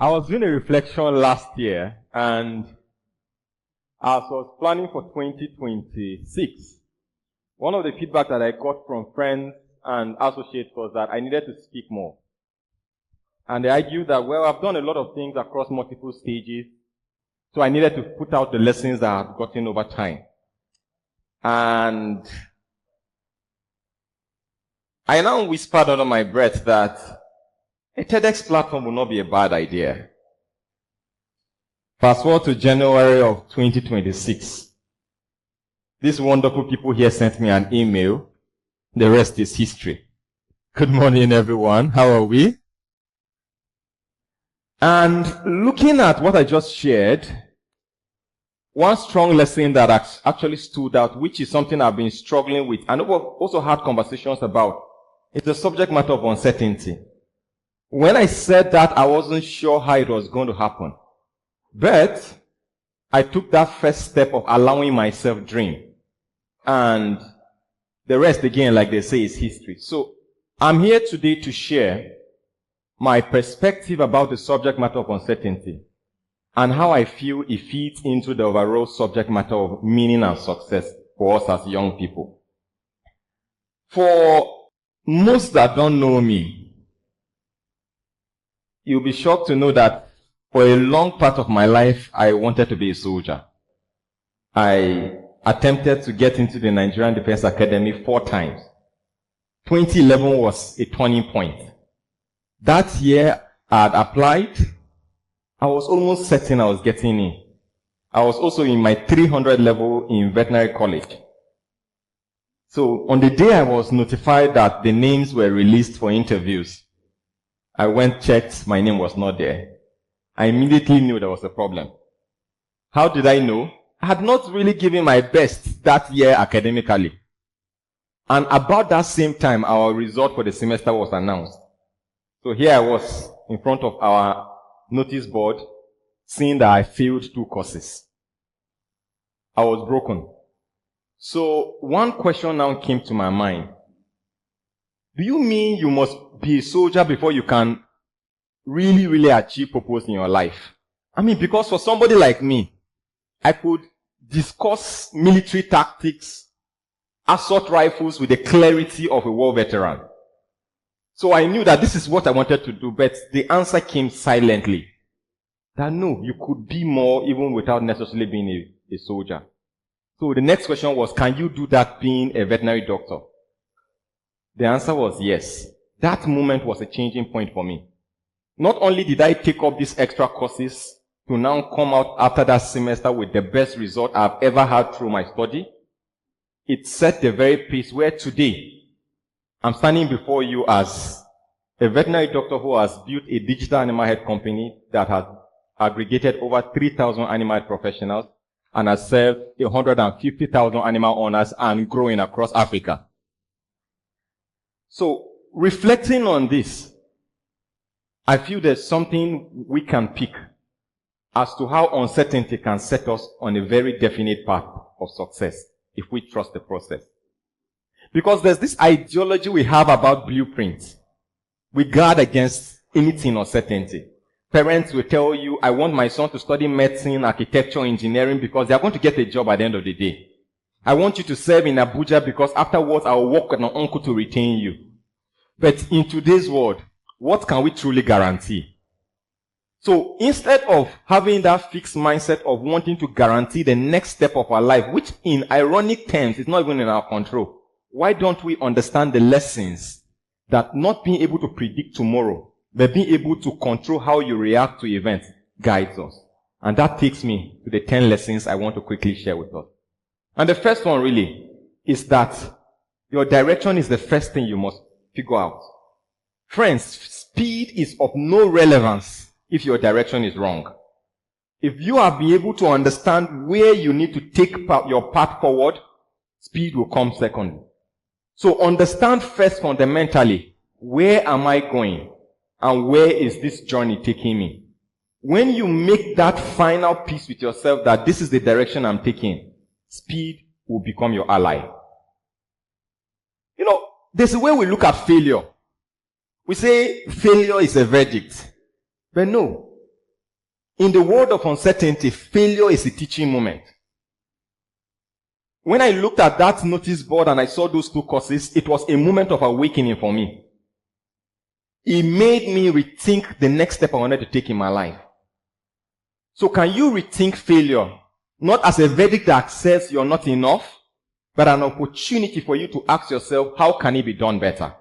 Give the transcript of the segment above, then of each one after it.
I was doing a reflection last year, and as I was planning for 2026, one of the feedback that I got from friends and associates was that I needed to speak more. And they argued that, well, I've done a lot of things across multiple stages, so I needed to put out the lessons that I've gotten over time. And I now whispered under my breath that a TEDx platform would not be a bad idea. Fast forward to January of 2026. These wonderful people here sent me an email. The rest is history. Good morning, everyone. How are we? And looking at what I just shared, one strong lesson that actually stood out, which is something I've been struggling with and also had conversations about, is the subject matter of uncertainty. When I said that, I wasn't sure how it was going to happen. But I took that first step of allowing myself dream. And the rest, again, like they say, is history. So I'm here today to share my perspective about the subject matter of uncertainty and how I feel it feeds into the overall subject matter of meaning and success for us as young people. For most that don't know me, you'll be shocked to know that for a long part of my life, I wanted to be a soldier. I attempted to get into the Nigerian Defense Academy 4 times. 2011 was a turning point. That year, I had applied. I was almost certain I was getting in. I was also in my 300 level in veterinary college. So on the day I was notified that the names were released for interviews, I went, checked, my name was not there. I immediately knew there was a problem. How did I know? I had not really given my best that year academically. And about that same time, our result for the semester was announced. So here I was in front of our notice board, seeing that I failed 2 courses. I was broken. So one question now came to my mind. Do you mean you must be a soldier before you can really achieve purpose in your life? I mean, because for somebody like me, I could discuss military tactics, assault rifles with the clarity of a war veteran. So I knew that this is what I wanted to do, but the answer came silently. That no, you could be more even without necessarily being a soldier. So the next question was, can you do that being a veterinary doctor? The answer was yes. That moment was a changing point for me. Not only did I take up these extra courses to now come out after that semester with the best result I've ever had through my study, it set the very pace where today I'm standing before you as a veterinary doctor who has built a digital animal health company that has aggregated over 3,000 animal health professionals and has served 150,000 animal owners and growing across Africa. So, reflecting on this, I feel there's something we can pick as to how uncertainty can set us on a very definite path of success if we trust the process. Because there's this ideology we have about blueprints. We guard against anything uncertainty. Parents will tell you, I want my son to study medicine, architecture, engineering because they are going to get a job at the end of the day. I want you to serve in Abuja because afterwards I will work with an uncle to retain you. But in today's world, what can we truly guarantee? So instead of having that fixed mindset of wanting to guarantee the next step of our life, which in ironic terms is not even in our control, why don't we understand the lessons that not being able to predict tomorrow, but being able to control how you react to events guides us? And that takes me to the 10 lessons I want to quickly share with us. And the first one really is that your direction is the first thing you must figure out. Friends, speed is of no relevance if your direction is wrong. If you are be able to understand where you need to take your path forward, speed will come secondly. So understand first fundamentally, where am I going and where is this journey taking me? When you make that final peace with yourself that this is the direction I'm taking, speed will become your ally. You know, there's a way we look at failure. We say failure is a verdict. But no, In the world of uncertainty, failure is a teaching moment. When I looked at that notice board and I saw those 2 courses, it was a moment of awakening for me. It made me rethink the next step I wanted to take in my life. So can you rethink failure? Not as a verdict that says you're not enough, but an opportunity for you to ask yourself, how can it be done better?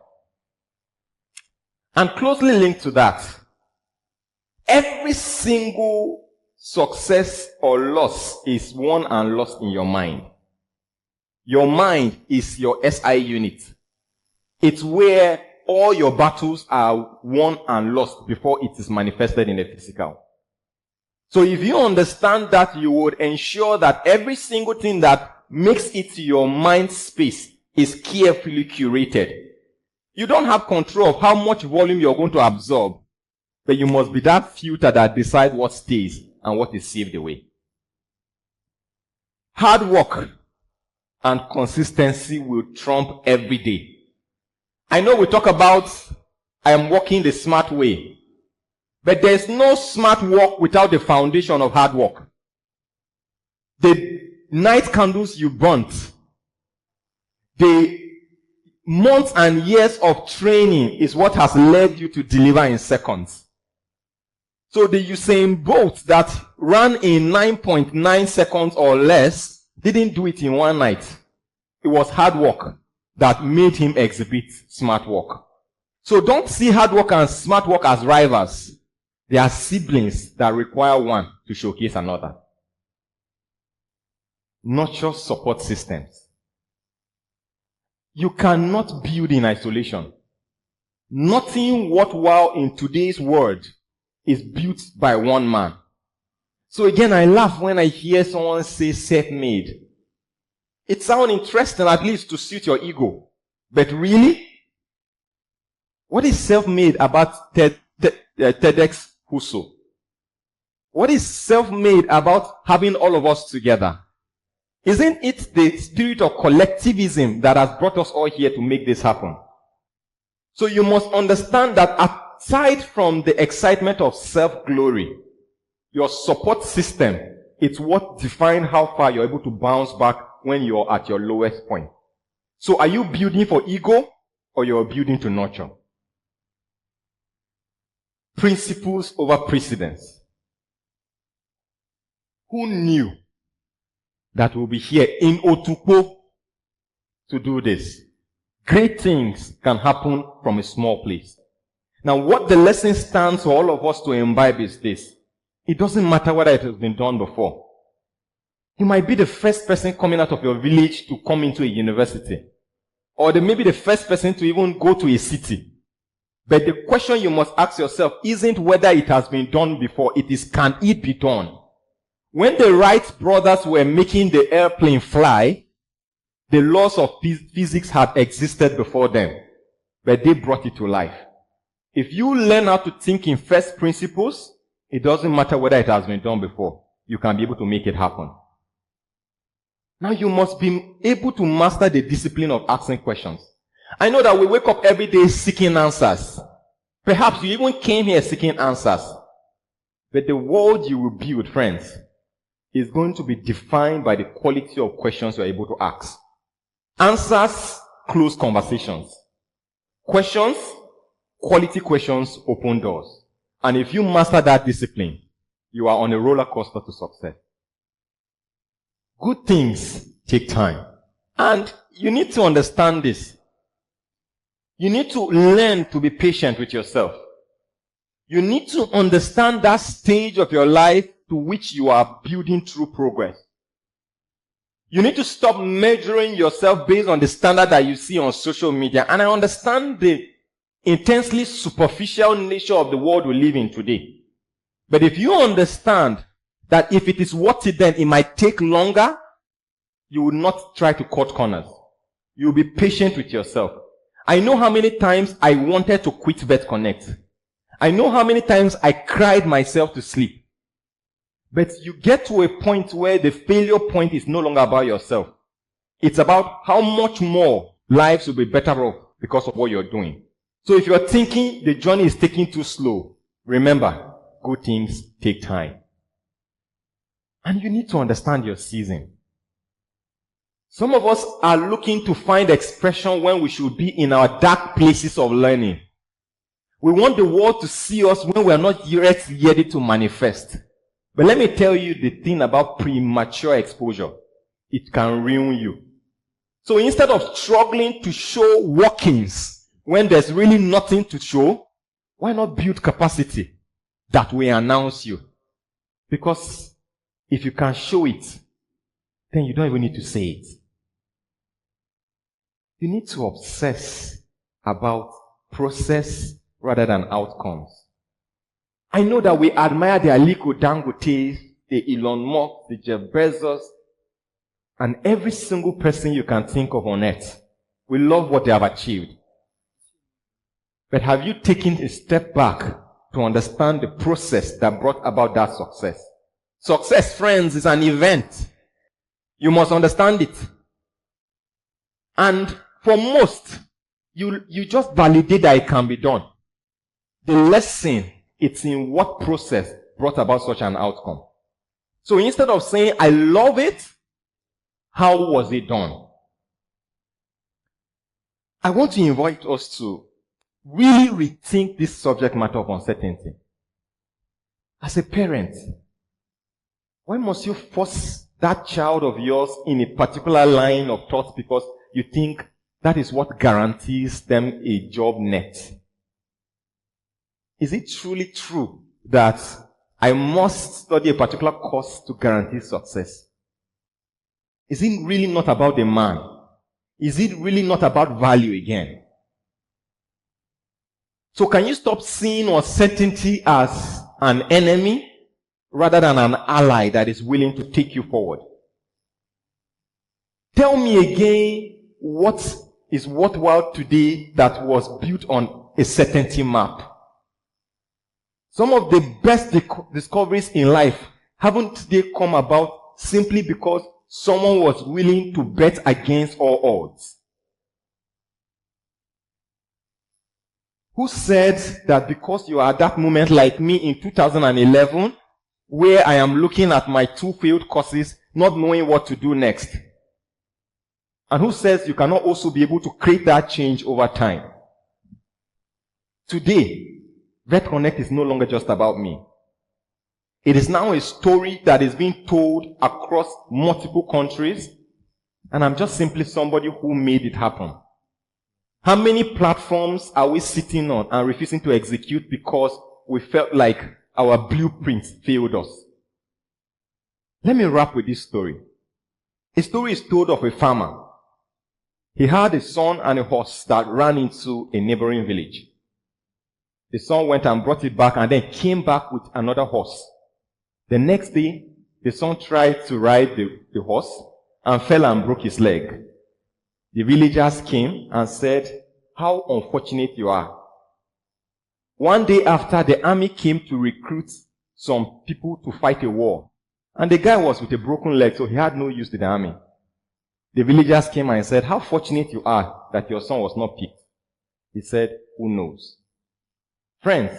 And closely linked to that, every single success or loss is won and lost in your mind. Your mind is your SI unit. It's where all your battles are won and lost before it is manifested in the physical. So if you understand that, you would ensure that every single thing that makes it to your mind space is carefully curated. You don't have control of how much volume you're going to absorb, but you must be that filter that decides what stays and what is saved away. Hard work and consistency will trump every day. I know we talk about I am working the smart way, but there's no smart work without the foundation of hard work. The night candles you burnt, the months and years of training is what has led you to deliver in seconds. So the Usain Bolt that ran in 9.9 seconds or less didn't do it in one night. It was hard work that made him exhibit smart work. So don't see hard work and smart work as rivals. They are siblings that require one to showcase another. Nurture support systems. You cannot build in isolation. Nothing worthwhile in today's world is built by one man. So again, I laugh when I hear someone say self-made. It sounds interesting, at least to suit your ego. But really? What is self-made about TEDxFUHSO? What is self-made about having all of us together? Isn't it the spirit of collectivism that has brought us all here to make this happen? So you must understand that aside from the excitement of self-glory, your support system is what defines how far you're able to bounce back when you're at your lowest point. So are you building for ego or you're building to nurture? Principles over precedence. Who knew that we'll be here in Otukpo to do this? Great things can happen from a small place. Now, what the lesson stands for all of us to imbibe is this. It doesn't matter whether it has been done before. You might be the first person coming out of your village to come into a university. Or they may be the first person to even go to a city. But the question you must ask yourself isn't whether it has been done before. It is, can it be done? When the Wright brothers were making the airplane fly, the laws of physics had existed before them. But they brought it to life. If you learn how to think in first principles, it doesn't matter whether it has been done before. You can be able to make it happen. Now you must be able to master the discipline of asking questions. I know that we wake up every day seeking answers. Perhaps you even came here seeking answers. But the world you will build, friends, is going to be defined by the quality of questions you are able to ask. Answers close conversations. Questions, quality questions open doors. And if you master that discipline, you are on a roller coaster to success. Good things take time. And you need to understand this. You need to learn to be patient with yourself. You need to understand that stage of your life to which you are building true progress. You need to stop measuring yourself based on the standard that you see on social media. And I understand the intensely superficial nature of the world we live in today. But if you understand that if it is worth it, then it might take longer, you will not try to cut corners. You will be patient with yourself. I know how many times I wanted to quit Bet Connect. I know how many times I cried myself to sleep. But you get to a point where the failure point is no longer about yourself. It's about how much more lives will be better off because of what you're doing. So if you're thinking the journey is taking too slow, remember, good things take time. And you need to understand your season. Some of us are looking to find expression when we should be in our dark places of learning. We want the world to see us when we are not yet ready to manifest. But let me tell you the thing about premature exposure. It can ruin you. So instead of struggling to show workings when there's really nothing to show, why not build capacity that will announce you? Because if you can show it, then you don't even need to say it. You need to obsess about process rather than outcomes. I know that we admire the Aliko Dangote, the Elon Musk, the Jeff Bezos, and every single person you can think of on earth. We love what they have achieved. But have you taken a step back to understand the process that brought about that success? Success, friends, is an event. You must understand it. And for most, you just validate that it can be done. The lesson, it's in what process brought about such an outcome. So instead of saying, I love it, how was it done? I want to invite us to really rethink this subject matter of uncertainty. As a parent, why must you force that child of yours in a particular line of thought because you think that is what guarantees them a job net? Is it truly true that I must study a particular course to guarantee success? Is it really not about the man? Is it really not about value again? So can you stop seeing uncertainty as an enemy rather than an ally that is willing to take you forward? Tell me again what is worthwhile today that was built on a certainty map. Some of the best discoveries in life, haven't they come about simply because someone was willing to bet against all odds? Who said that because you are at that moment like me in 2011, where I am looking at my 2 failed courses, not knowing what to do next? And who says you cannot also be able to create that change over time? Today, Vet Connect is no longer just about me. It is now a story that is being told across multiple countries, and I'm just simply somebody who made it happen. How many platforms are we sitting on and refusing to execute because we felt like our blueprint failed us? Let me wrap with this story. A story is told of a farmer. He had a son and a horse that ran into a neighboring village. The son went and brought it back and then came back with another horse. The next day, the son tried to ride the horse and fell and broke his leg. The villagers came and said, "How unfortunate you are." One day after, the army came to recruit some people to fight a war. And the guy was with a broken leg, so he had no use to the army. The villagers came and said, "How fortunate you are that your son was not picked." He said, "Who knows?" Friends,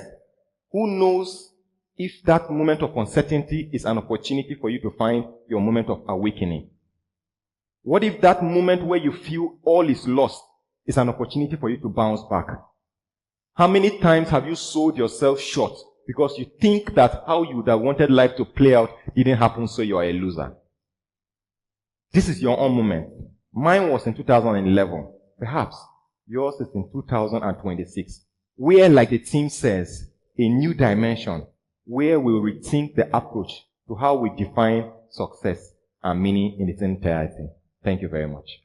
who knows if that moment of uncertainty is an opportunity for you to find your moment of awakening? What if that moment where you feel all is lost is an opportunity for you to bounce back? How many times have you sold yourself short because you think that how you would have wanted life to play out didn't happen, so you are a loser? This is your own moment. Mine was in 2011. Perhaps yours is in 2026. Where, like the team says, a new dimension, where we'll rethink the approach to how we define success and meaning in its entirety. Thank you very much.